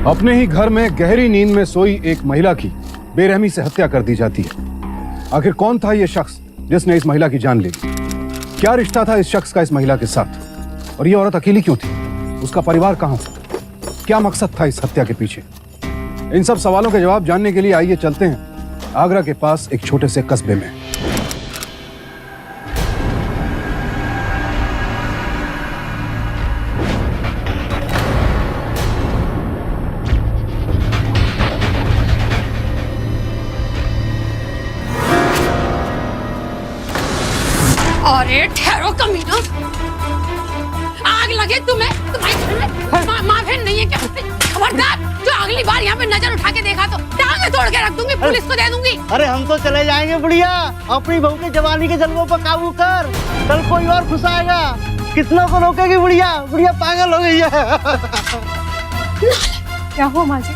अपने ही घर में गहरी नींद में सोई एक महिला की बेरहमी से हत्या कर दी जाती है। आखिर कौन था यह शख्स जिसने इस महिला की जान ली? क्या रिश्ता था इस शख्स का इस महिला के साथ? और यह औरत अकेली क्यों थी? उसका परिवार कहाँ था? क्या मकसद था इस हत्या के पीछे? इन सब सवालों के जवाब जानने के लिए आइए चलते हैं आगरा के पास एक छोटे से कस्बे में। अरे ठहरो कमीना, आग लगे तुम्हें? तुम्हारे घर में माँ बहन नहीं है क्या? खबरदार, जो अगली बार यहाँ पे नजर उठा के देखा तो टांगे तोड़ के रख दूंगी, पुलिस को दे दूंगी। अरे हम तो चले जाएंगे बुढ़िया, अपनी बहू के जवानी के जलवों पर काबू कर, कल कोई और घुसाएगा। कितनों को रोकेगी बुढ़िया? बुढ़िया पागल हो गई है। क्या हुआ माँ जी?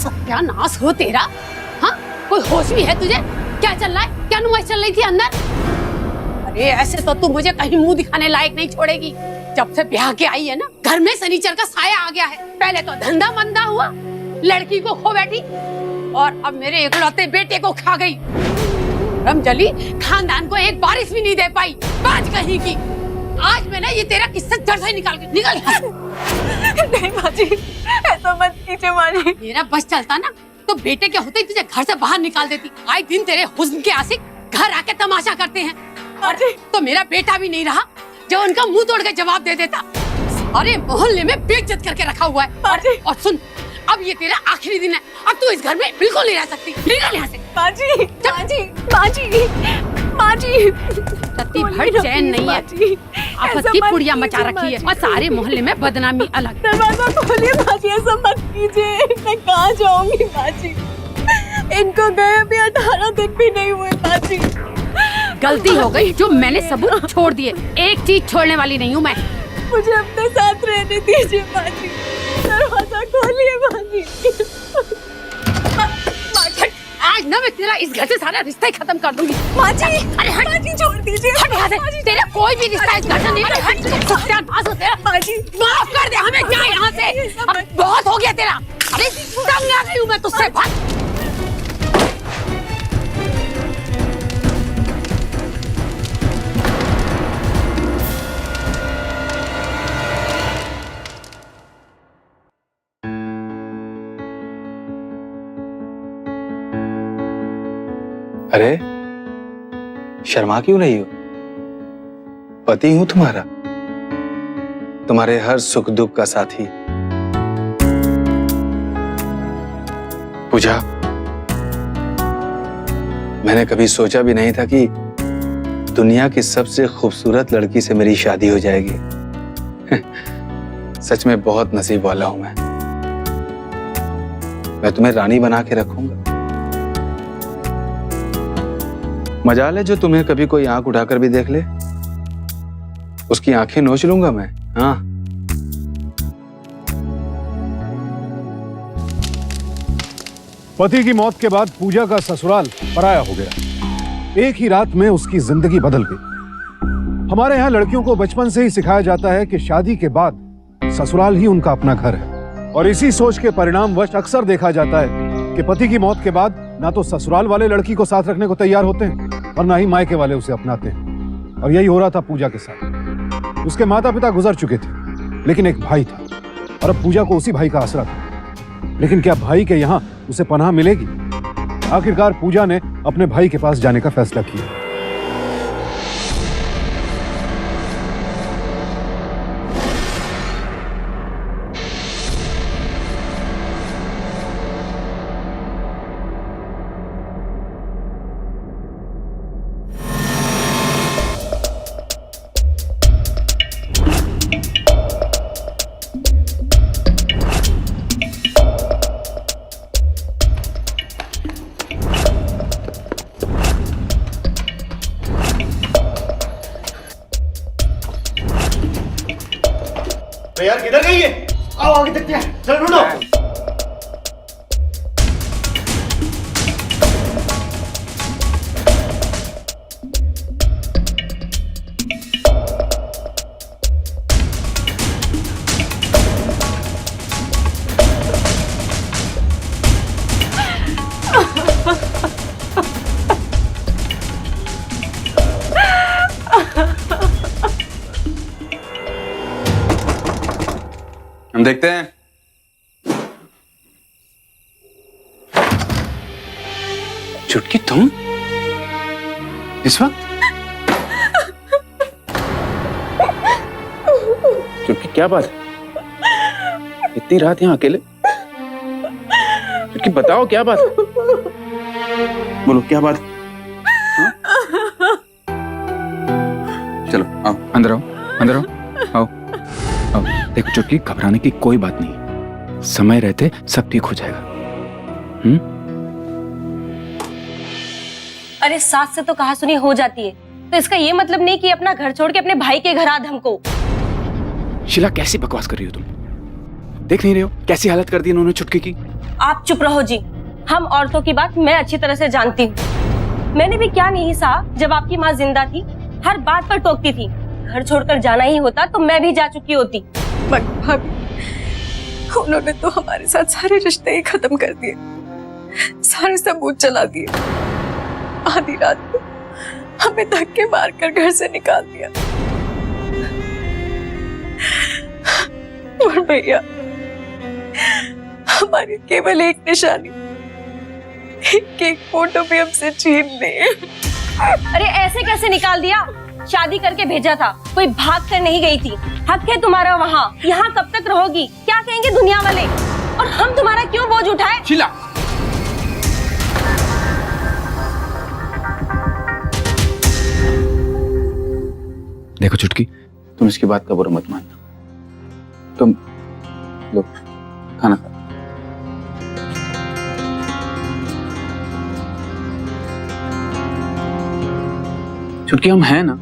सत्यानाश हो तेरा। हाँ, कोई होश भी है तुझे? क्या चल रहा है? क्या नुमाइश चल रही थी अंदर? अरे ऐसे तो तू मुझे कहीं मुंह दिखाने लायक नहीं छोड़ेगी। जब से ब्याह के आई है ना, घर में शनिचर का साया आ गया है। पहले तो धंधा मंदा हुआ, लड़की को खो बैठी, और अब मेरे इकलौते बेटे को खा गई। रमजली खानदान को एक बारिश भी नहीं दे पाई, बाज कहीं की। आज मैंने ये तेरा किस्सा जड़ से निकाल नहीं माँ जी, ऐसा मत कीजिए माँ जी। मेरा बस चलता ना तो बेटे के होते ही तुझे घर से बाहर निकाल देती। आए दिन तेरे हुस्न के आशिक घर आके तमाशा करते हैं, और तो मेरा बेटा भी नहीं रहा जो उनका मुंह तोड़ के जवाब दे देता। अरे मोहल्ले में बेइज्जत करके रखा हुआ है। और सुन, अब ये तेरा आखिरी दिन है, अब तू इस घर में बिल्कुल नहीं रह सकती। निकल यहाँ से। माँ जी, माँ जी, माँ जी, माँ जी, तत्ती भर चैन नहीं है, आफत की पुड़िया मचा रखी है, और सारे मोहल्ले में बदनामी अलग। दरवाजा खोलिए माँ जी, ऐसा मत कीजिए। मैं कहाँ जाऊंगी माँ जी? इनको गए अभी 18 दिन भी नहीं हुए माँ जी। गलती हो गई जो मैंने सबूत छोड़ दिए, एक चीज छोड़ने वाली नहीं हूँ मैं। मुझे अपने साथ रहने दीजिए माँ जी, दरवाजा खोलिए माँ जी। आज ना मैं तेरा इस घर से सारा रिश्ता ही खत्म कर दूंगी। माँ जी, अरे हट, माँ जी छोड़ दीजिए। हट यहाँ से, तेरा कोई भी रिश्ता इस घर से नहीं। हट, सत्यानाश हो तेरा। माँ जी, माफ कर दे हमें, जा यहाँ से, अब बहुत हो गया तेरा। अरे तंग आ गई हूँ मैं तुझसे। भाग। अरे शर्मा क्यों रही हो? पति हूं तुम्हारा, तुम्हारे हर सुख दुख का साथी। पूजा, मैंने कभी सोचा भी नहीं था कि दुनिया की सबसे खूबसूरत लड़की से मेरी शादी हो जाएगी। सच में बहुत नसीब वाला हूं मैं तुम्हें रानी बना के रखूंगा। मजाल है जो तुम्हें कभी कोई आंख उठाकर भी देख ले, उसकी आंखें नोच लूंगा मैं। हाँ, पति की मौत के बाद पूजा का ससुराल पराया हो गया। एक ही रात में उसकी जिंदगी बदल गई। हमारे यहाँ लड़कियों को बचपन से ही सिखाया जाता है कि शादी के बाद ससुराल ही उनका अपना घर है, और इसी सोच के परिणामवश अक्सर देखा जाता है कि पति की मौत के बाद ना तो ससुराल वाले लड़की को साथ रखने को तैयार होते हैं और ना ही मायके वाले उसे अपनाते हैं। और यही हो रहा था पूजा के साथ। उसके माता पिता गुजर चुके थे, लेकिन एक भाई था, और अब पूजा को उसी भाई का आसरा था। लेकिन क्या भाई के यहाँ उसे पनाह मिलेगी? आखिरकार पूजा ने अपने भाई के पास जाने का फैसला किया। यार किधर गई है? आओ आगे देखते हैं, चलो ढूंढो। हम देखते हैं। चुटकी तुम इस वक्त? चुटकी क्या बात है? इतनी रात यहाँ अकेले? चुटकी बताओ क्या बात है? बोलो क्या बात है? हाँ? चलो आओ अंदर आओ, अंदर आओ, आओ आओ। देखो चुटकी, घबराने की कोई बात नहीं है, समय रहते सब ठीक हो जाएगा। अरे सास से तो कहा सुनी हो जाती है, तो इसका ये मतलब नहीं कि अपना घर छोड़ के अपने भाई के घर आ हमको। शीला कैसी बकवास कर रही हो तुम? देख नहीं रहे हो कैसी हालत कर दी इन्होंने चुटकी की? आप चुप रहो जी, हम औरतों की बात मैं अच्छी तरह से जानती हूँ। मैंने भी क्या नहीं सहा जब आपकी माँ जिंदा थी, हर बात पर टोकती थी। घर छोड़कर जाना ही होता तो मैं भी जा चुकी होती। भाभी, उन्होंने तो हमारे साथ सारे रिश्ते ही खत्म कर दिए, सारे सबूत चला दिए। आधी रात को हमें धक्के मारकर घर से निकाल दिया। और भैया, हमारी केवल एक निशानी, एक फोटो भी हमसे छीन ली। अरे ऐसे कैसे निकाल दिया? शादी करके भेजा था, कोई भाग कर नहीं गई थी। हक है तुम्हारा वहाँ, यहाँ कब तक रहोगी? क्या कहेंगे दुनिया वाले? और हम तुम्हारा क्यों बोझ उठाए? शीला, देखो चुटकी, तुम इसकी बात का बुरा मत मानना। तुम लो खाना खा। चुटकी, हम हैं ना,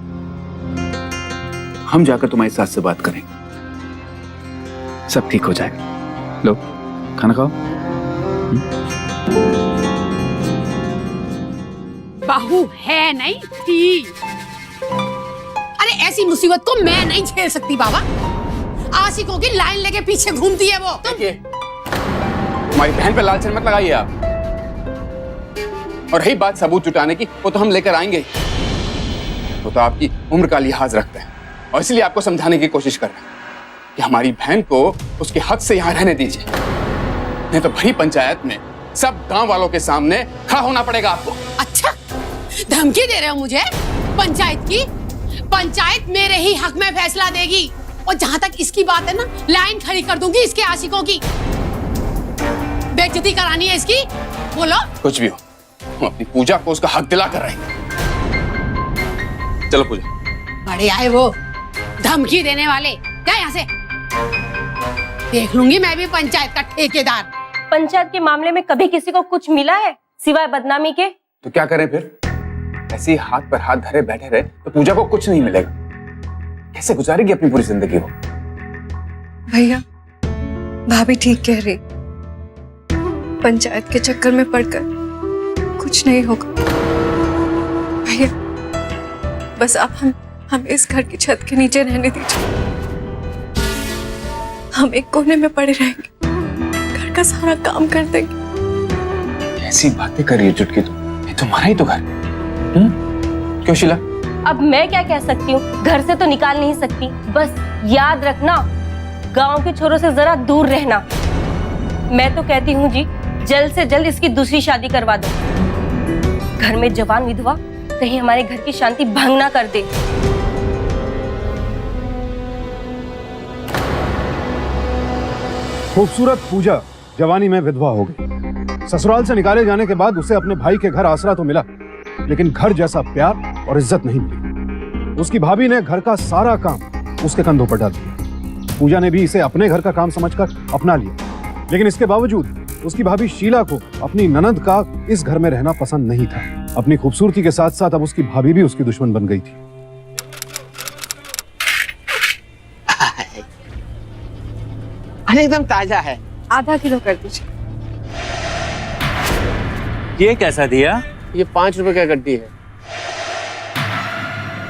हम जाकर तुम्हारी सास से बात करेंगे, सब ठीक हो जाएगा। लो खाना खाओ। बहू है नहीं थी। अरे ऐसी मुसीबत को मैं नहीं झेल सकती बाबा। आशिकों की लाइन लेके पीछे घूमती है वो। हमारी बहन पे लालचन मत लगाइए आप। और रही बात सबूत जुटाने की, वो तो हम लेकर आएंगे। वो तो आपकी उम्र का लिहाज रखते हैं और इसलिए आपको समझाने की कोशिश कर रहे हैं कि हमारी बहन को उसके हक से यहाँ रहने दीजिए, नहीं तो भरी पंचायत में सब गांव वालों के सामने खड़ा होना पड़ेगा आपको। अच्छा, धमकी दे रहे हो मुझे पंचायत की? पंचायत मेरे ही हक में फैसला देगी। और जहां तक इसकी बात है ना, लाइन खड़ी कर दूंगी इसके आशिकों की। बेइज्जती करानी है इसकी? बोलो। कुछ भी हो, हम अपनी पूजा को उसका हक दिला कर रहे हैं। चलो पूजा। बड़े आए वो धमकी देने वाले। क्या यहाँ से? देख लूंगी मैं भी पंचायत का ठेकेदार। पंचायत के मामले में कभी किसी को कुछ मिला है सिवाय बदनामी के? तो क्या करें फिर? ऐसे ही हाथ पर हाथ धरे बैठे रहे तो पूजा को कुछ नहीं मिलेगा। कैसे गुजारेगी अपनी पूरी जिंदगी वो? भैया, भाभी ठीक कह रही, पंचायत के चक्कर में पड़कर कुछ नहीं होगा। भैया, बस आप हम इस घर की छत के नीचे रहने दीजिए। हम एक कोने में पड़े रहेंगे, घर का सारा काम कर देंगे। ऐसी बातें कर रही है चुटकी तुम? ये तुम्हारा ही तो घर। क्यों शीला? अब मैं क्या कह सकती हूँ? घर से तो निकाल नहीं सकती। बस याद रखना, गांव के छोरों से जरा दूर रहना। मैं तो कहती हूँ जी, जल्द से जल्द इसकी दूसरी शादी करवा दो। घर में जवान विधवा कहीं हमारे घर की शांति भंग ना कर दे। खूबसूरत पूजा जवानी में विधवा हो गई। ससुराल से निकाले जाने के बाद उसे अपने भाई के घर आसरा तो मिला, लेकिन घर जैसा प्यार और इज्जत नहीं मिली। उसकी भाभी ने घर का सारा काम उसके कंधों पर डाल दिया। पूजा ने भी इसे अपने घर का काम समझकर अपना लिया, लेकिन इसके बावजूद उसकी भाभी शीला को अपनी ननद का इस घर में रहना पसंद नहीं था। अपनी खूबसूरती के साथ साथ अब उसकी भाभी भी उसकी दुश्मन बन गई थी। एकदम ताजा है। आधा किलो कर दीजिए। ये कैसा दिया? ये 5 रुपए का गड्डी है।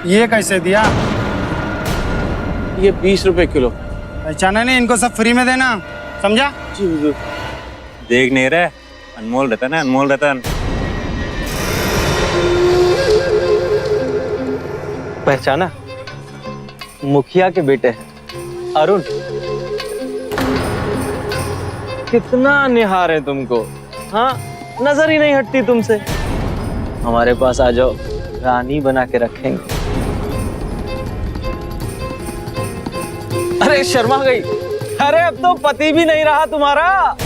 ये कैसे दिया? ये 20 रुपए किलो। पहचाना नहीं, इनको सब फ्री में देना, समझा? जी हुजूर। देख नहीं रहे, अनमोल रतन है, अनमोल रतन। पहचाना? मुखिया के बेटे हैं, अरुण। कितना निहारे तुमको, हाँ नजर ही नहीं हटती तुमसे। हमारे पास आ जाओ, रानी बना के रखेंगे। अरे शर्मा गई, अरे अब तो पति भी नहीं रहा तुम्हारा।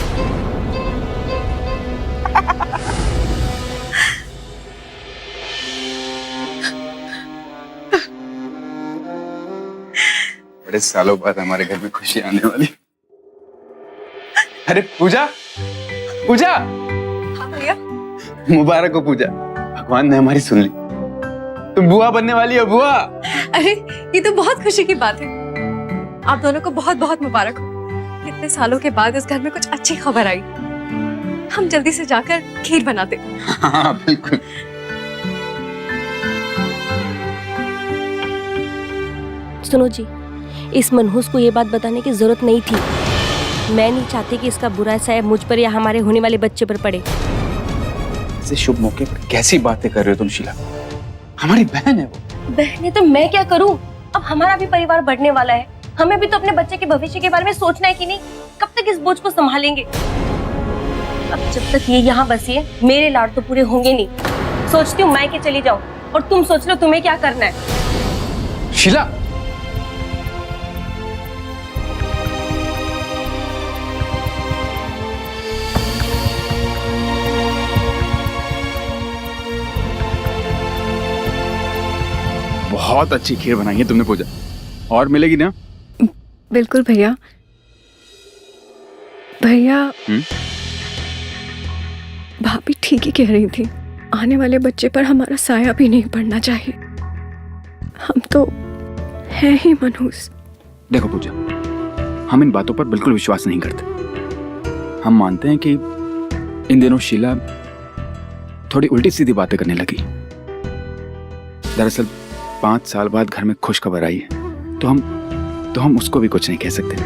बड़े सालों बाद हमारे घर में खुशी आने वाली। अरे पूजा, पूजा। हाँ भैया। मुबारक हो पूजा, भगवान ने हमारी सुन ली। तुम बुआ बनने वाली हो बुआ। अरे ये तो बहुत खुशी की बात है। आप दोनों को बहुत बहुत मुबारक हो। इतने सालों के बाद इस घर में कुछ अच्छी खबर आई। हम जल्दी से जाकर खीर बनाते। हाँ बिल्कुल। सुनो जी, इस मनहूस को ये बात बताने की जरूरत नहीं थी। मैं नहीं चाहती कि इसका बुरा साया मुझ पर या हमारे होने वाले बच्चे पर पड़े। ऐसे शुभ मौके पर कैसी बातें कर रहे हो तुम शीला? हमारी बहन है वो। बहन है तो मैं क्या करूं? अब हमारा भी परिवार बढ़ने वाला है। हमें भी तो अपने बच्चे के भविष्य के बारे में सोचना है कि नहीं? कब तक इस बोझ को संभालेंगे? अब जब तक ये यहाँ बसी है, मेरे लाड तो पूरे होंगे नहीं। सोचती हूँ मैं के चली जाऊं और तुम सोच लो तुम्हें क्या करना है। शीला, बहुत अच्छी खीर बनाई है तुमने पूजा, और मिलेगी ना? बिल्कुल भैया। भैया, भाभी ठीक ही कह रही थी। आने वाले बच्चे पर हमारा साया भी नहीं पड़ना चाहिए। हम तो हैं ही मनहूस। देखो पूजा, हम इन बातों पर बिल्कुल विश्वास नहीं करते। हम मानते हैं कि इन दिनों शीला थोड़ी उल्टी सीधी बातें करने लगी। दरअसल 5 साल बाद घर में खुशखबर आई है, तो हम उसको भी कुछ नहीं कह सकते।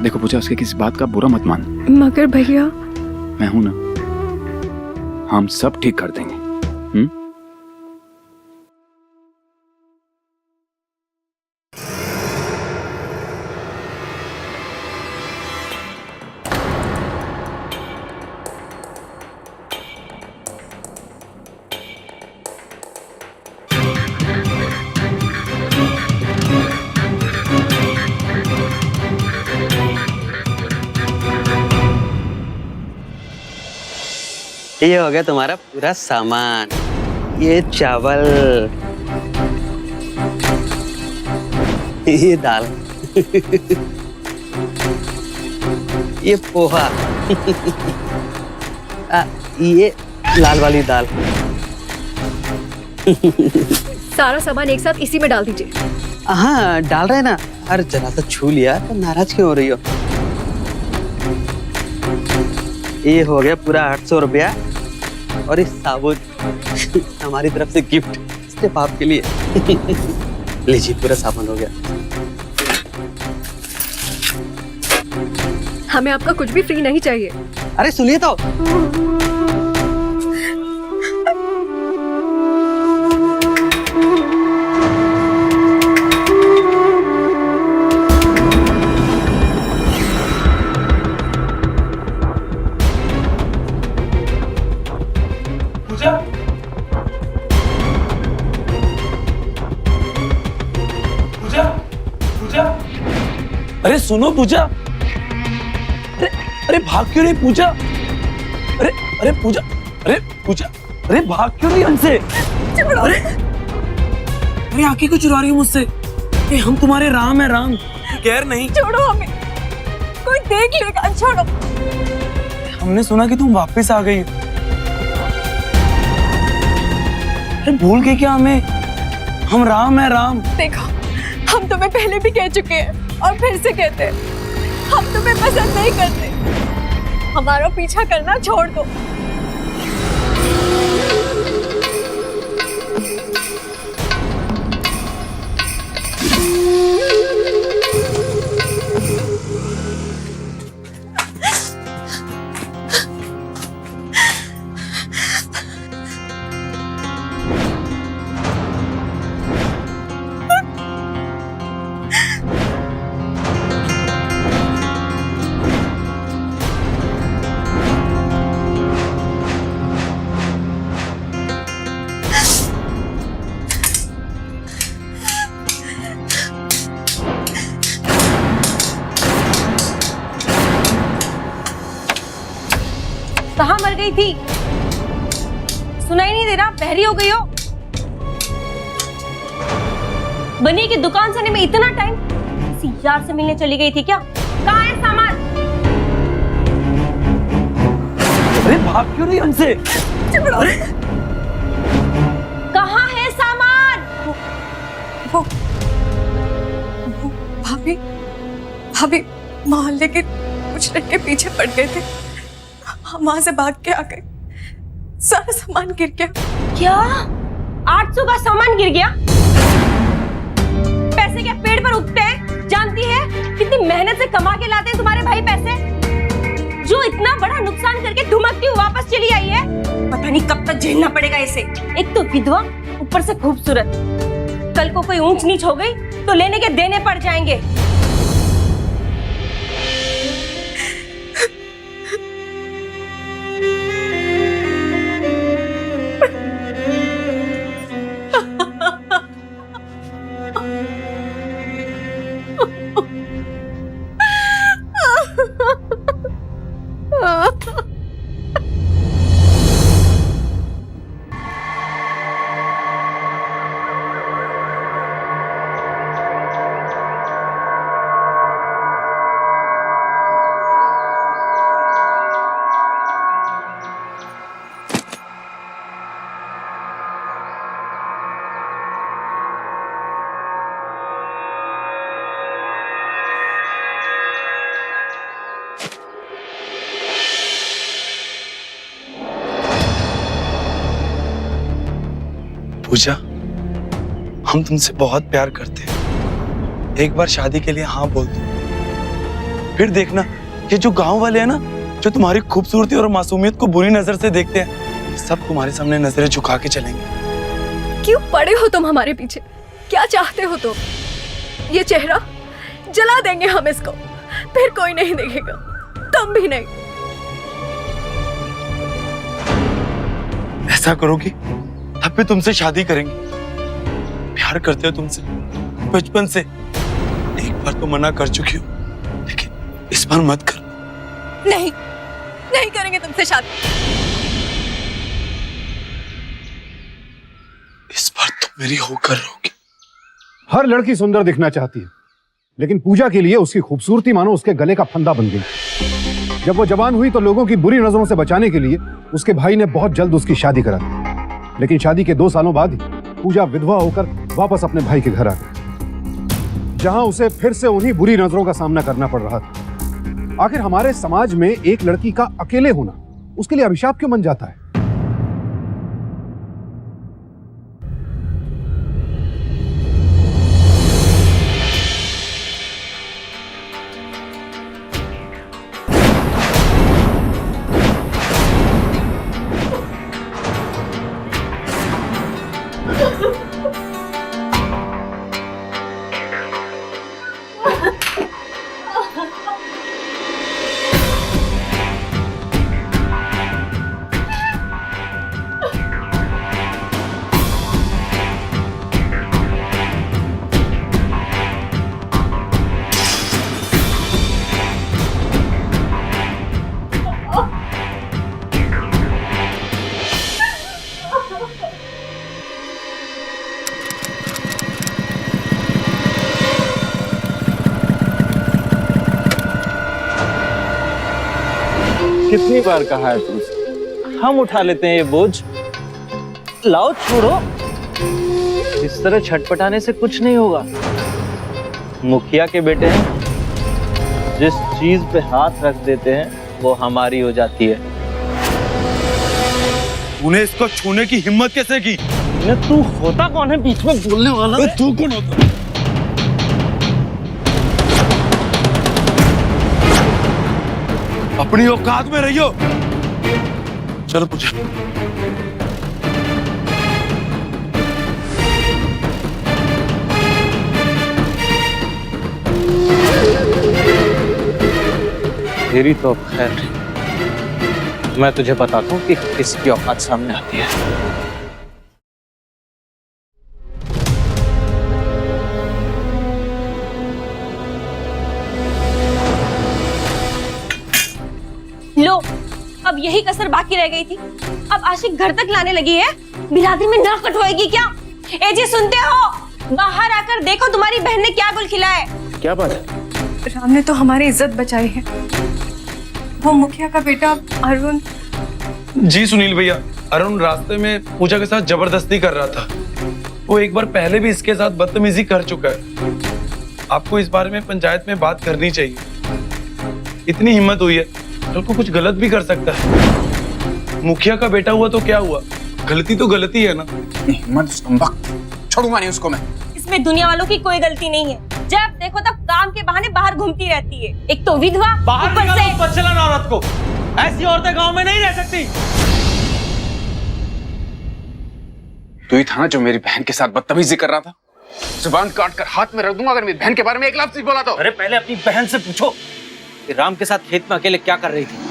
देखो पूजा, उसके किसी बात का बुरा मत मान। मगर भैया, मैं हूं ना, हम सब ठीक कर देंगे। ये हो गया तुम्हारा पूरा सामान। ये चावल, ये दाल, ये पोहा, ये लाल वाली दाल। सारा सामान एक साथ इसी में डाल दीजिए। हाँ डाल रहे ना। अरे जरा सा छू लिया तो नाराज क्यों हो रही हो? ये हो गया पूरा 800 रुपया, और इस साबुन हमारी तरफ से गिफ्ट सिर्फ आपके लिए। लीजिए, पूरा साबुन हो गया। हमें आपका कुछ भी फ्री नहीं चाहिए। अरे सुनिए तो। अरे सुनो पूजा, अरे भाग क्यों रही पूजा? अरे पूजा, अरे भाग क्यों रही हमसे? अरे आंखें क्यों चुरा रही हो मुझसे? हम तुम्हारे राम है, राम गैर नहीं। छोड़ो हमें, कोई देख लेगा। छोड़ो। हमने सुना कि तुम वापस आ गई। अरे भूल गए क्या हमें? हम राम है, राम। देखो, हम तुम्हें पहले भी कह चुके हैं और फिर से कहते हैं, हम तुम्हें पसंद नहीं करते। हमारा पीछा करना छोड़ दो। गई थी। सुनाई नहीं दे रहा? बहरी हो गई हो? बनी की दुकान से आने में इतना टाइम? किसी यार से मिलने चली गई थी क्या? कहाँ है सामान? अरे भाग क्यों रही हमसे? कहाँ है सामान? वो भाभी भाभी मोहल्ले के कुछ लड़के पीछे पड़ गए थे, हम वहां से भाग के आ गए, सारा सामान गिर गया। क्या 800 का सामान गिर गया? पैसे क्या पेड़ पर उगते हैं? जानती है कितनी मेहनत से कमा के लाते हैं तुम्हारे भाई पैसे, जो इतना बड़ा नुकसान करके धुमकती हुई वापस चली आई है। पता नहीं कब तक झेलना पड़ेगा इसे। एक तो विधवा, ऊपर से खूबसूरत। कल को कोई ऊंच नीच हो गई तो लेने के देने पड़ जाएंगे। पूजा, हम तुमसे बहुत प्यार करते हैं। एक बार शादी के लिए हाँ बोल दो, फिर देखना ये जो गांव वाले हैं ना, जो तुम्हारी खूबसूरती और मासूमियत को बुरी नजर से देखते हैं, सब तुम्हारे सामने नजरें झुका के चलेंगे। क्यों पड़े हो तुम हमारे पीछे? क्या चाहते हो तुम? ये चेहरा जला देंगे हम इसको, फिर कोई नहीं देखेगा, तुम भी नहीं। ऐसा करोगी तब भी तुमसे शादी करेंगे। प्यार करते हो तुमसे बचपन से। एक बार तो मना कर चुकी हो, लेकिन इस बार मत करो। नहीं, नहीं करेंगे तुमसे शादी। इस बार तुम मेरी होकर रहोगी। हर लड़की सुंदर दिखना चाहती है, लेकिन पूजा के लिए उसकी खूबसूरती मानो उसके गले का फंदा बन गई। जब वो जवान हुई तो लोगों की बुरी नजरों से बचाने के लिए उसके भाई ने बहुत जल्द उसकी शादी करा दी। लेकिन शादी के 2 सालों बाद ही पूजा विधवा होकर वापस अपने भाई के घर आ गई, जहां उसे फिर से उन्हीं बुरी नजरों का सामना करना पड़ रहा था। आखिर हमारे समाज में एक लड़की का अकेले होना उसके लिए अभिशाप क्यों बन जाता है? कितनी बार कहा है तुमसे, हम उठा लेते हैं ये बोझ। लाओ, छोड़ो। इस तरह छटपटाने से कुछ नहीं होगा। मुखिया के बेटे हैं, जिस चीज पे हाथ रख देते हैं वो हमारी हो जाती है। तूने इसको छूने की हिम्मत कैसे की? तू होता कौन है बीच में बोलने वाला? तू कौन होता? अपनी औकात में रहियो। चलो पूजा। तेरी तो खैर, मैं तुझे बताता हूँ कि किसकी औकात सामने आती है। लो, अब यही कसर बाकी रह गई थी, अब आशिक घर तक लाने लगी है। बिरादरी में नाक कटवाएगी क्या? ए जी सुनते हो? बाहर आकर देखो तुम्हारी बहन ने क्या गुल खिलाया है। क्या बात है? राम ने तो हमारी इज्जत बचाई है। वो मुखिया का बेटा अरुण। जी सुनील भैया, अरुण रास्ते में पूजा के साथ जबरदस्ती कर रहा था। वो एक बार पहले भी इसके साथ बदतमीजी कर चुका है। आपको इस बारे में पंचायत में बात करनी चाहिए। इतनी हिम्मत हुई है, कल को कुछ गलत भी कर सकता है। मुखिया का बेटा हुआ तो क्या हुआ, गलती तो गलती है ना। हिम्मत उसका वक्त छोड़ूंगा नहीं उसको मैं। इसमें दुनिया वालों की कोई गलती नहीं है। जब देखो तब काम के बहाने बाहर घूमती रहती है। एक तो विधवा, बाहर ऊपर निकालो से उस बच्चेदार औरत को। ऐसी औरतें गांव में नहीं रह सकती। तू ही था ना जो मेरी बहन के साथ बदतमीजी कर रहा था। जुबान काट कर हाथ में रख दूंगा अगर मेरी बहन के बारे में एक लफ्ज़ भी बोला तो। अरे पहले अपनी बहन से पूछो कि राम के साथ खेत में अकेले क्या कर रही थी।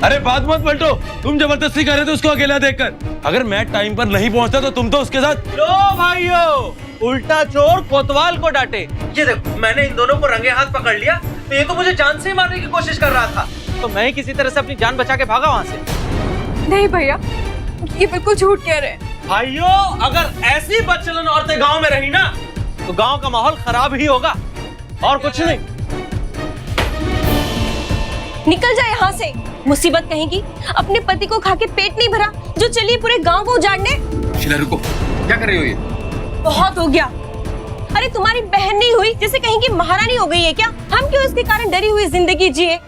अरे बात मत पलटो, तुम जबरदस्ती कर रहे थे उसको अकेला देखकर। अगर मैं टाइम पर नहीं पहुंचता तो तुम तो उसके साथ। लो भाइयों, उल्टा चोर कोतवाल को डांटे। ये देखो, मैंने इन दोनों को रंगे हाथ पकड़ लिया तो ये तो मुझे जान से ही मारने की कोशिश कर रहा था, तो मैं ही किसी तरह से अपनी जान बचा के भागा वहां से। नहीं भैया, ये बिल्कुल झूठ कह रहे हैं। भाइयों, अगर ऐसी बदचलन औरतें गांव में रही ना तो गांव का माहौल खराब ही होगा, और कुछ नहीं। निकल जाए यहाँ से। मुसीबत कहेगी, अपने पति को खा के पेट नहीं भरा जो चली पूरे गांव को उजाड़ने। शीला रुको, क्या कर रही हो ये? बहुत हो गया। अरे तुम्हारी बहन नहीं हुई जैसे कहीं की महारानी हो गई है क्या? हम क्यों इसके कारण डरी हुई जिंदगी जिए?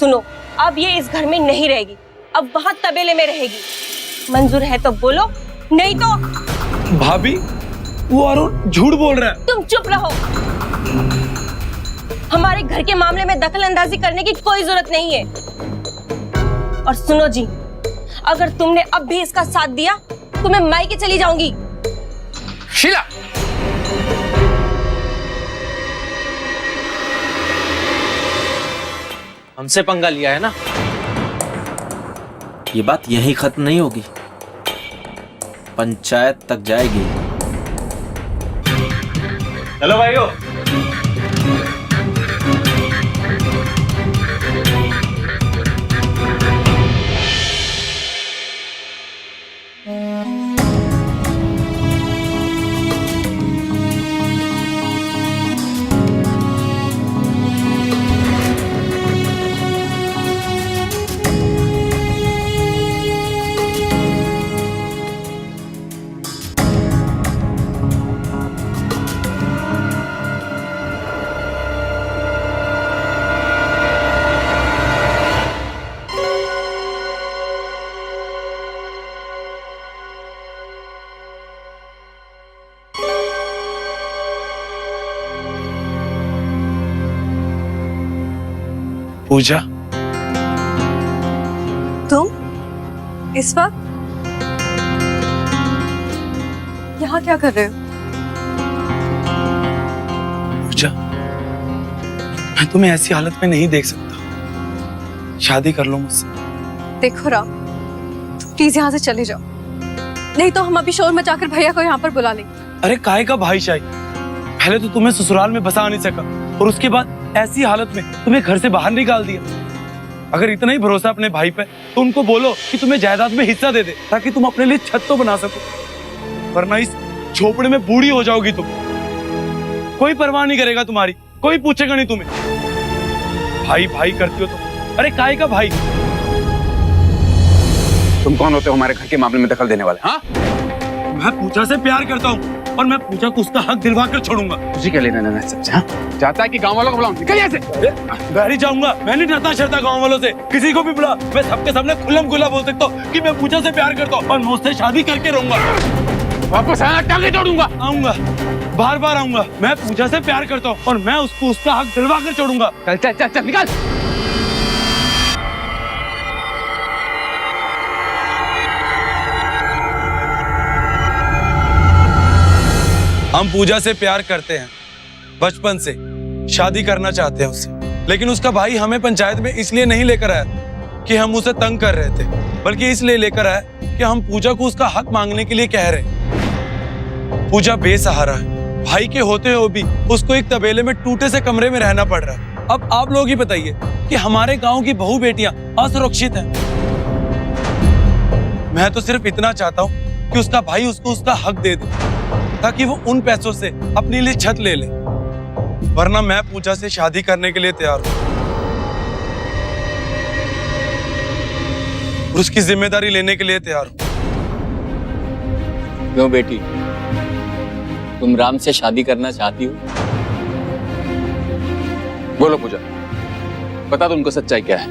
सुनो, अब ये इस घर में नहीं रहेगी, अब वहाँ तबेले में रहेगी। मंजूर है तो बोलो, नहीं तो। भाभी, वो अरुण झूठ बोल रहा है। तुम चुप रहो। हमारे घर के मामले में दखल अंदाजी करने की कोई जरूरत नहीं है। और सुनो जी, अगर तुमने अब भी इसका साथ दिया तो मैं मायके चली जाऊंगी। शीला, हमसे पंगा लिया है ना, ये बात यहीं खत्म नहीं होगी, पंचायत तक जाएगी। चलो भाइयों। पूजा, तुम इस वक्त यहाँ क्या कर रहे हो? पूजा, मैं तुम्हें ऐसी हालत में नहीं देख सकता। शादी कर लो मुझसे। देखो राम, तुम प्लीज यहाँ से चले जाओ, नहीं तो हम अभी शोर मचाकर भैया को यहाँ पर बुला लेंगे। अरे काहे का भाईशाही? पहले तो तुम्हें ससुराल में बसा नहीं सका और उसके बाद ऐसी हालत में तुम्हें घर से बाहर निकाल दिया। अगर इतना ही भरोसा अपने भाई पे तो उनको बोलो कि तुम्हें जायदाद में हिस्सा दे दे ताकि तुम अपने लिए छत तो बना सको, वरना इस झोपड़े में बूढ़ी हो जाओगी तुम। कोई परवाह नहीं करेगा तुम्हारी, कोई पूछेगा नहीं तुम्हें। भाई भाई करती हो तुम। अरे काहे का भाई? तुम कौन होते हो हमारे घर के मामले में दखल देने वाले? हाँ, मैं पूजा से प्यार करता हूँ और मैं पूजा को उसका हक दिलवा कर छोड़ूंगा। तुझे क्या लेना देना सबसे? हाँ, चाहता है कि गांव वालों को बुलाऊं? निकल यहाँ से। घर ही जाऊंगा, मैं नहीं डरता शरता गाँव वालों से। किसी को भी बुला, मैं सबके सामने खुल्लम खुल्ला बोल सकता हूँ कि मैं पूजा से प्यार करता हूँ और मैं उससे शादी करके रहूंगा। वापस आना, टांगे तोड़ूंगा। आऊंगा, बार बार आऊंगा। मैं पूजा से प्यार करता हूँ और मैं उसको उसका हक दिलवा कर छोड़ूंगा। चल चल चल चल, निकल। हम पूजा से प्यार करते हैं, बचपन से शादी करना चाहते हैं उससे, लेकिन उसका भाई हमें पंचायत में इसलिए नहीं लेकर आया कि हम उसे तंग कर रहे थे, बल्कि इसलिए लेकर आया कि हम पूजा को उसका हक मांगने के लिए कह रहे हैं। पूजा बेसहारा है, भाई के होते हुए भी उसको एक तबेले में टूटे से कमरे में रहना पड़ रहा है। अब आप लोग ही बताइए कि हमारे गांव की बहू बेटियां असुरक्षित हैं। मैं तो सिर्फ इतना चाहता हूं कि उसका भाई उसको उसका हक दे दे, ताकि वो उन पैसों से अपने लिए छत ले ले, वरना मैं पूजा से शादी करने के लिए तैयार हूं और उसकी जिम्मेदारी लेने के लिए तैयार हूं। क्यों बेटी, तुम राम से शादी करना चाहती हो? बोलो पूजा, बता दो उनको सच्चाई क्या है।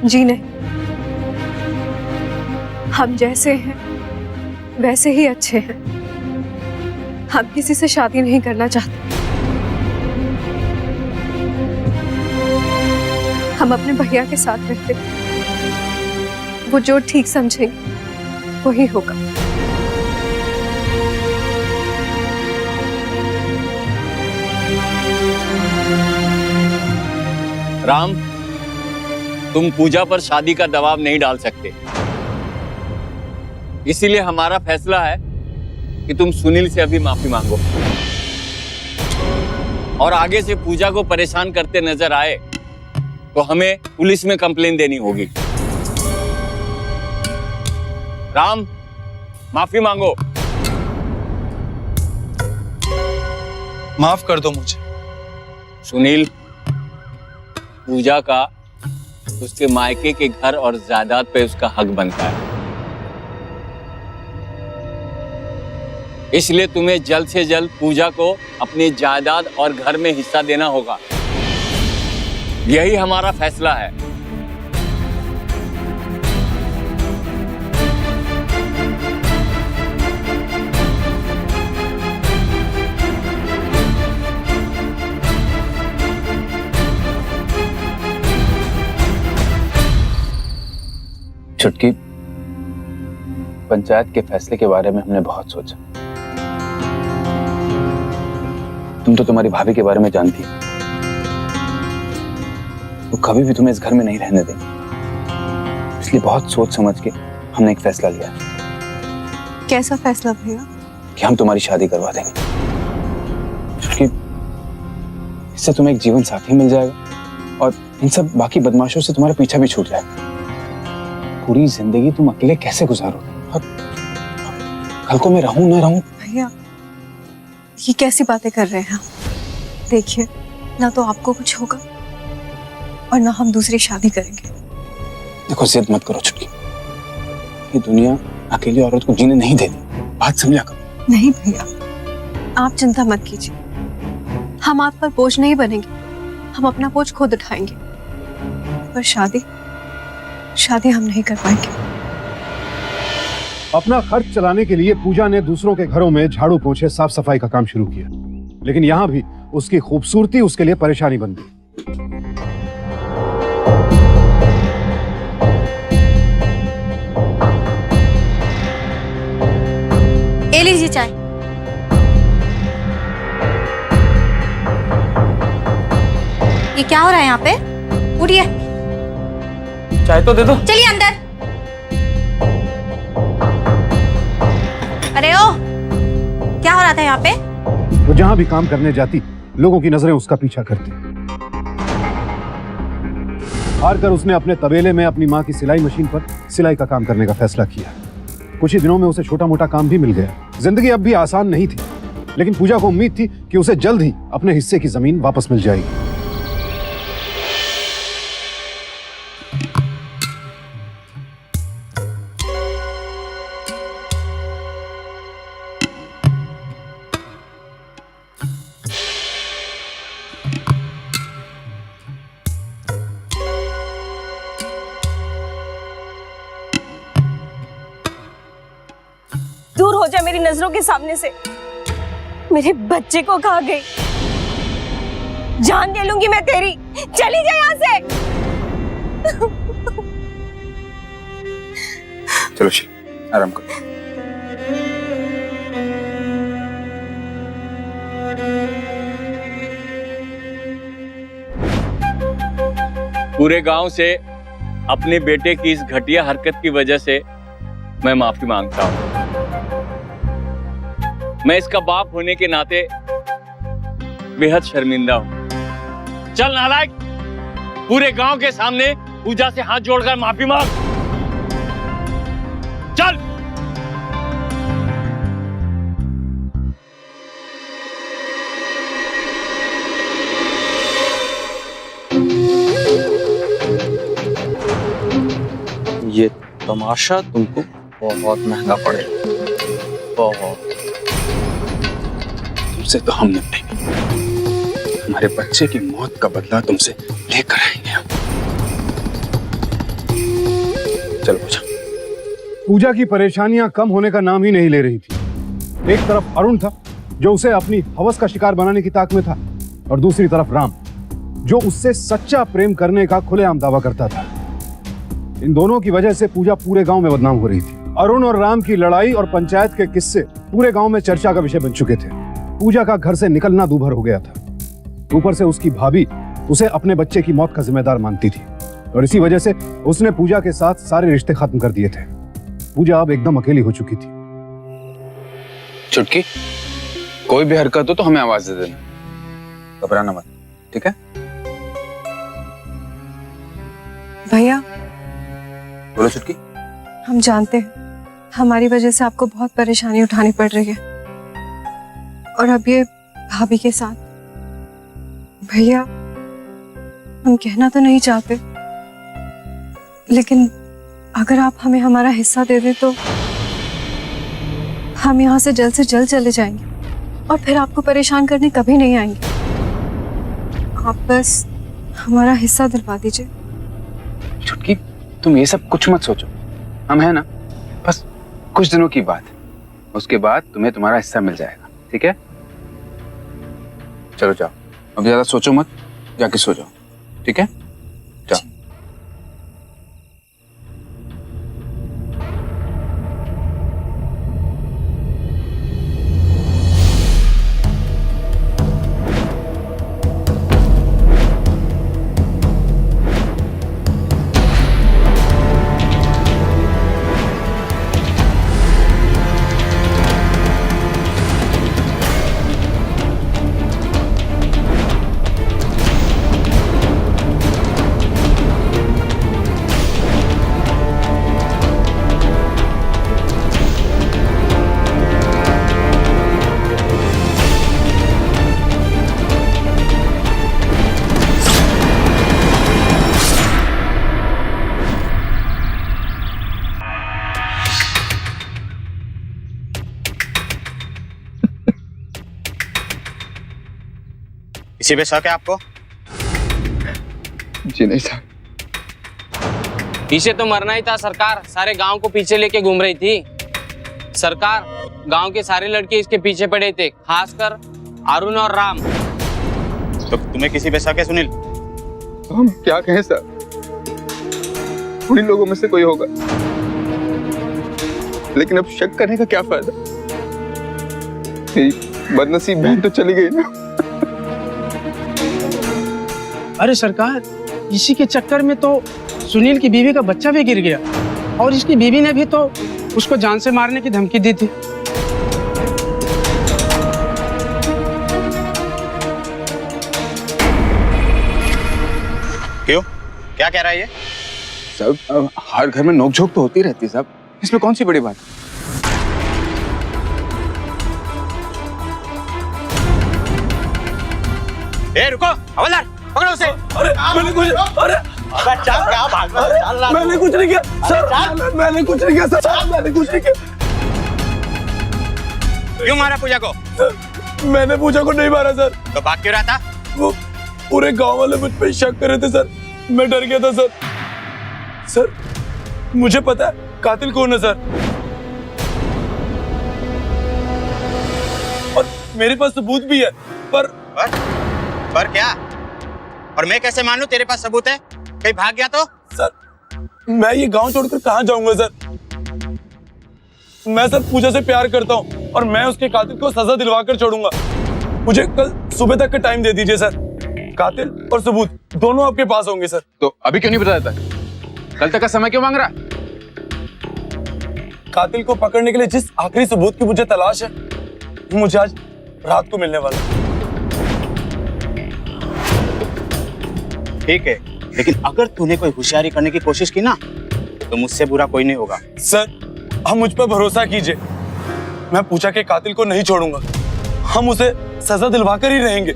जी नहीं, हम जैसे हैं वैसे ही अच्छे हैं। हम किसी से शादी नहीं करना चाहते। हम अपने भैया के साथ रहते, वो जो ठीक समझेंगे वही होगा। राम, तुम पूजा पर शादी का दबाव नहीं डाल सकते, इसीलिए हमारा फैसला है कि तुम सुनील से अभी माफी मांगो, और आगे से पूजा को परेशान करते नजर आए तो हमें पुलिस में कंप्लेन देनी होगी। राम, माफी मांगो। माफ कर दो मुझे। सुनील, पूजा का उसके मायके के घर और जायदाद पे उसका हक बनता है, इसलिए तुम्हें जल्द से जल्द पूजा को अपनी जायदाद और घर में हिस्सा देना होगा। यही हमारा फैसला है। छुटकी, पंचायत के फैसले के बारे में हमने बहुत सोचा। तुम तो तुम्हारी भाभी के बारे में जानती हो, वो कभी भी तुम्हें इस घर में नहीं रहने देंगे, इसलिए बहुत सोच समझ के हमने एक फैसला लिया। कैसा फैसला भैया? कि हम तुम्हारी शादी करवा देंगे। छुटकी, इससे तुम्हें एक जीवन साथी मिल जाएगा और इन सब बाकी बदमाशों से तुम्हारा पीछा भी छूट जाएगा। पूरी जिंदगी तुम अकेले कैसे गुजारोगे? और कल को मैं रहूं ना रहूं। भैया, ये कैसी बातें कर रहे हैं? देखिए, ना तो आपको कुछ होगा और ना हम दूसरी शादी करेंगे। देखो, जिद मत करो छुटकी, ये दुनिया अकेली औरत को जीने नहीं देती, बात समझा करो। नहीं भैया, आप चिंता मत कीजिए, हम आप पर बोझ नहीं बनेंगे, हम अपना बोझ खुद उठाएंगे। पर शादी हम नहीं कर पाएंगे। अपना खर्च चलाने के लिए पूजा ने दूसरों के घरों में झाड़ू पोंछे साफ सफाई का काम शुरू किया, लेकिन यहां भी उसकी खूबसूरती उसके लिए परेशानी बन गई। ये लीजिए चाय। ये क्या हो रहा है यहाँ पे? उठिए, चाय तो दे दो। चलिए अंदर। अरे ओ, क्या हो रहा था यहाँ पे? वो जहां भी काम करने जाती, लोगों की नजरें उसका पीछा करती। हार कर उसने अपने तबेले में अपनी मां की सिलाई मशीन पर सिलाई का काम करने का फैसला किया। कुछ ही दिनों में उसे छोटा मोटा काम भी मिल गया। जिंदगी अब भी आसान नहीं थी, लेकिन पूजा को उम्मीद थी कि उसे जल्द ही अपने हिस्से की जमीन वापस मिल जाएगी। दूर हो जा मेरी नजरों के सामने से। मेरे बच्चे को खा गई, जान दे लूंगी मैं तेरी। चली जा यहाँ से। चलो शी, आराम करो। पूरे गांव से अपने बेटे की इस घटिया हरकत की वजह से मैं माफी मांगता हूं। मैं इसका बाप होने के नाते बेहद शर्मिंदा हूं। चल नालायक, पूरे गांव के सामने पूजा से हाथ जोड़कर माफी मांग। चल। ये तमाशा तुमको बहुत महंगा पड़ेगा, बहुत। तुमसे तो हम निपटेंगे, हमारे बच्चे की मौत का बदला तुमसे लेकर आएंगे हम। चल पूजा। पूजा की परेशानियां कम होने का नाम ही नहीं ले रही थी। एक तरफ अरुण था जो उसे अपनी हवस का शिकार बनाने की ताक में था, और दूसरी तरफ राम जो उससे सच्चा प्रेम करने का खुलेआम दावा करता था। इन दोनों की वजह से पूजा पूरे गांव में बदनाम हो रही थी। अरुण और राम की लड़ाई और पंचायत के किस्से पूरे गांव में चर्चा का विषय बन चुके थे। पूजा का घर से निकलना दूभर हो गया था। ऊपर से उसकी भाभी उसे अपने बच्चे की मौत का जिम्मेदार मानती थी, और इसी वजह से उसने पूजा के साथ सारे रिश्ते खत्म कर दिए थे। पूजा अब एकदम अकेली हो चुकी थी। चुटकी, कोई भी हरकत हो तो हमें आवाज दे देना, घबराना मत, ठीक है? भैया, बोलो चुटकी। हम जानते हैं हमारी वजह से आपको बहुत परेशानी उठानी पड़ रही है, और अब ये भाभी के साथ। भैया, हम कहना तो नहीं चाहते, लेकिन अगर आप हमें हमारा हिस्सा दे दें तो हम यहाँ से जल्द चले जाएंगे, और फिर आपको परेशान करने कभी नहीं आएंगे। आप बस हमारा हिस्सा दिलवा दीजिए। चुटकी, तुम ये सब कुछ मत सोचो, हम है ना, बस कुछ दिनों की बात है, उसके बाद तुम्हें तुम्हारा हिस्सा मिल जाएगा, ठीक है? चलो जाओ, अब ज्यादा सोचो मत, जाके सो जाओ, ठीक है? जाओ। किसी पे शक है आपको? जी नहीं सर। इसे तो मरना ही था सरकार, सारे गांव को पीछे लेके घूम रही थी। सरकार, गांव के सारे लड़के इसके पीछे पड़े थे, खासकर अरुण और राम। तो तुम्हें किसी पे शक है सुनील? तो हम क्या कहें सर, उन्हीं लोगों में से कोई होगा, लेकिन अब शक करने का क्या फायदा? बदनसीब बहन तो चली गई ना। अरे सरकार, इसी के चक्कर में तो सुनील की बीवी का बच्चा भी गिर गया, और इसकी बीवी ने भी तो उसको जान से मारने की धमकी दी थी। क्यों, क्या कह रहा है ये? सब हर घर में नोकझोंक तो होती रहती है साहब, इसमें कौन सी बड़ी बात है? ए रुको, हवलदार पकड़ो उसे। अरे मैंने कुछ, अरे चल क्या भाग रहा है? मैंने कुछ नहीं किया सर, मैंने कुछ नहीं किया सर, मैंने कुछ नहीं किया। क्यों मारा पूजा को? मैंने पूजा को नहीं मारा सर। तो भाग क्यों रहा था? वो पूरे गांव वाले मुझ पे शक कर रहे थे सर, मैं डर गया था सर। सर मुझे पता है कातिल कौन है सर, और मेरे पास सबूत भी है। पर क्या? और मैं कैसे मान लूं तेरे पास सबूत है? कहीं भाग गया तो? सर मैं ये गांव छोड़कर कहाँ जाऊंगा सर? मैं सर पूजा से प्यार करता हूँ, और मैं उसके कातिल को सजा दिलवाकर छोड़ूंगा। मुझे कल सुबह तक का टाइम दे दीजिए सर, कातिल और सबूत दोनों आपके पास होंगे सर। तो अभी क्यों नहीं बता देता? कल तक का समय क्यों मांग रहा? कातिल को पकड़ने के लिए जिस आखिरी सबूत की मुझे तलाश है, मुझे आज रात को मिलने वाला है। ठीक है, लेकिन अगर तूने कोई होशियारी करने की कोशिश की ना तो मुझसे बुरा कोई नहीं होगा। सर हम मुझ पर भरोसा कीजिए, मैं पूजा के कातिल को नहीं छोड़ूंगा। हम उसे सजा दिलवाकर ही रहेंगे।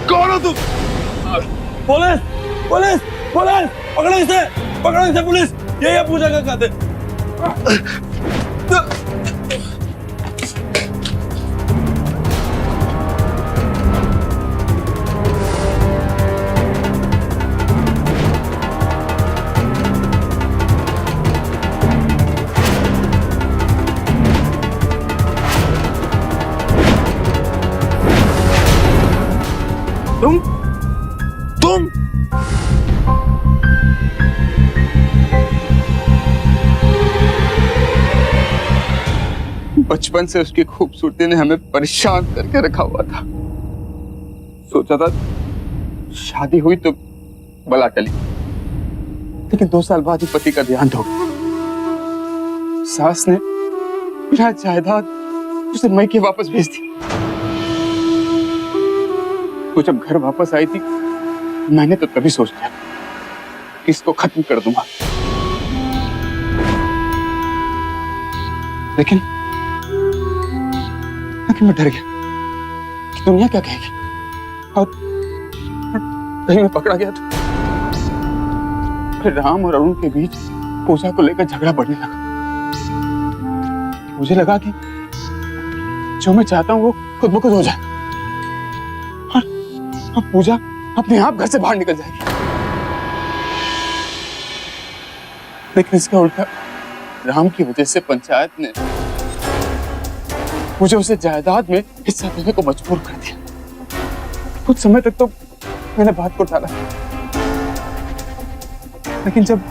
कौन हो तुम? पुलिस पुलिस पुलिस, पकड़ो इसे पुलिस, ये है पूजा का कातिल। तुम बचपन से उसकी खूबसूरती ने हमें परेशान करके रखा हुआ था। सोचा था शादी हुई तो बला टली, लेकिन 2 साल बाद ही पति का देहांत हो गया। सास ने मेरा जायदाद उसे मैके वापस भेज दी। वो जब घर वापस आई थी मैंने तो तभी सोच लिया कि इसको खत्म कर दूंगा, लेकिन मैं डर गया कि दुनिया क्या कहेगी, और कहीं मैं पकड़ा गया तो फिर राम और अरुण के बीच पूजा को लेकर झगड़ा बढ़ने लगा। मुझे लगा कि जो मैं चाहता हूं वो खुद ब खुद हो जाएगा और अब पूजा अपने आप घर से बाहर निकल जाएगी। लेकिन इसका उल्टा राम की वजह से पंचायत ने मुझे उसे जायदाद में हिस्सा देने को मजबूर कर दिया। कुछ समय तक तो मैंने बात को टाला, लेकिन जब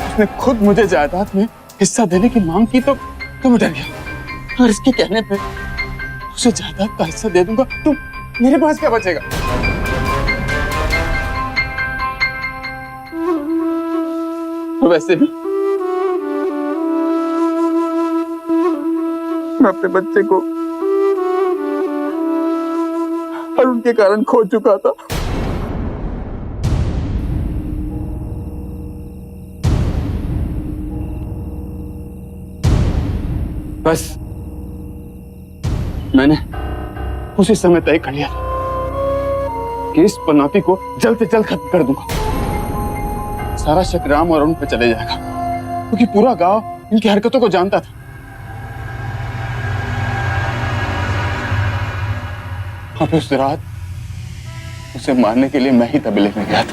उसने खुद मुझे जायदाद में हिस्सा देने की मांग की तो मैं डर गया। और इसके कहने पे उसे जायदाद का हिस्सा दे दूंगा तो मेरे पास क्या बचेगा? और वैसे भी मैं अपने बच्चे को और उनके कारण खो चुका था। बस मैंने उसी समय तय कर लिया था कि इस पनौती को जल्द से जल्द खत्म कर दूंगा। सारा शक राम और उन पे चले जाएगा, क्योंकि पूरा गांव इनकी हरकतों को जानता था। अब उस रात उसे मारने के लिए मैं ही तबेले में गया था।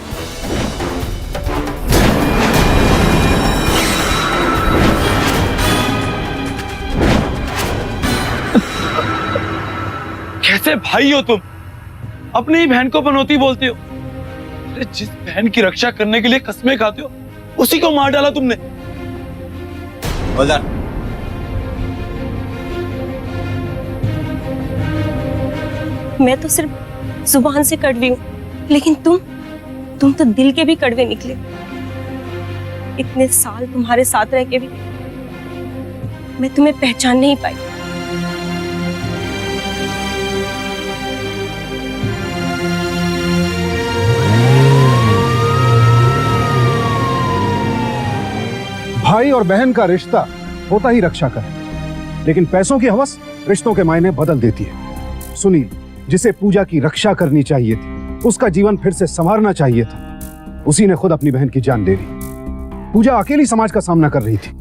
कैसे भाई हो तुम? अपनी ही बहन को पनौती बोलते हो। अरे जिस बहन की रक्षा करने के लिए कस्में खाते हो उसी को मार डाला तुमने। हवलदार, मैं तो सिर्फ जुबान से कड़वी हूँ, लेकिन तुम तो दिल के भी कड़वे निकले। इतने साल तुम्हारे साथ रह के भी मैं तुम्हें पहचान नहीं पाई। भाई और बहन का रिश्ता होता ही रक्षा का है, लेकिन पैसों की हवस रिश्तों के मायने बदल देती है। सुनील, जिसे पूजा की रक्षा करनी चाहिए थी, उसका जीवन फिर से संवारना चाहिए था, उसी ने खुद अपनी बहन की जान ले ली। पूजा अकेली समाज का सामना कर रही थी,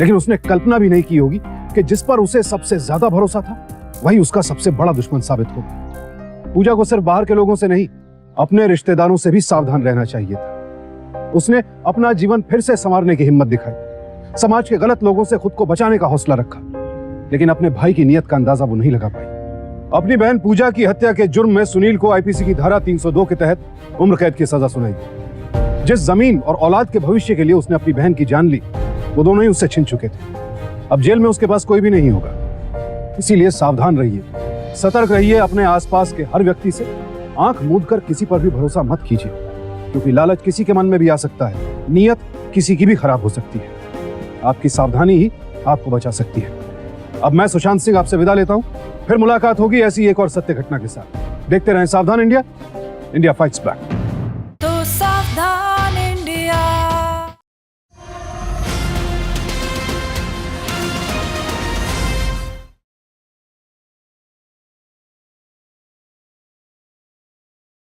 लेकिन उसने कल्पना भी नहीं की होगी कि जिस पर उसे सबसे ज्यादा भरोसा था वही उसका सबसे बड़ा दुश्मन साबित होगा। पूजा को सिर्फ बाहर के लोगों से नहीं, अपने रिश्तेदारों से भी सावधान रहना चाहिए था। उसने अपना जीवन फिर से संवारने की हिम्मत दिखाई, समाज के गलत लोगों से खुद को बचाने का हौसला रखा, लेकिन अपने भाई की नीयत का अंदाजा वो नहीं लगा पाई। अपनी बहन पूजा की हत्या के जुर्म में सुनील को आईपीसी की धारा 302 के तहत उम्र कैद की सजा सुनाई गई। जिस जमीन और औलाद के भविष्य के लिए उसने अपनी बहन की जान ली, वो दोनों ही उससे छिन चुके थे। अब जेल में उसके पास कोई भी नहीं होगा। इसीलिए सावधान रहिए, सतर्क रहिए, अपने आसपास के हर व्यक्ति से आंख मूंद कर किसी पर भी भरोसा मत कीजिए, क्योंकि लालच किसी के मन में भी आ सकता है, नीयत किसी की भी खराब हो सकती है। आपकी सावधानी ही आपको बचा सकती है। अब मैं सुशांत सिंह आपसे विदा लेता हूं, फिर मुलाकात होगी ऐसी एक और सत्य घटना के साथ। देखते रहें सावधान इंडिया, इंडिया फाइट्स बैक।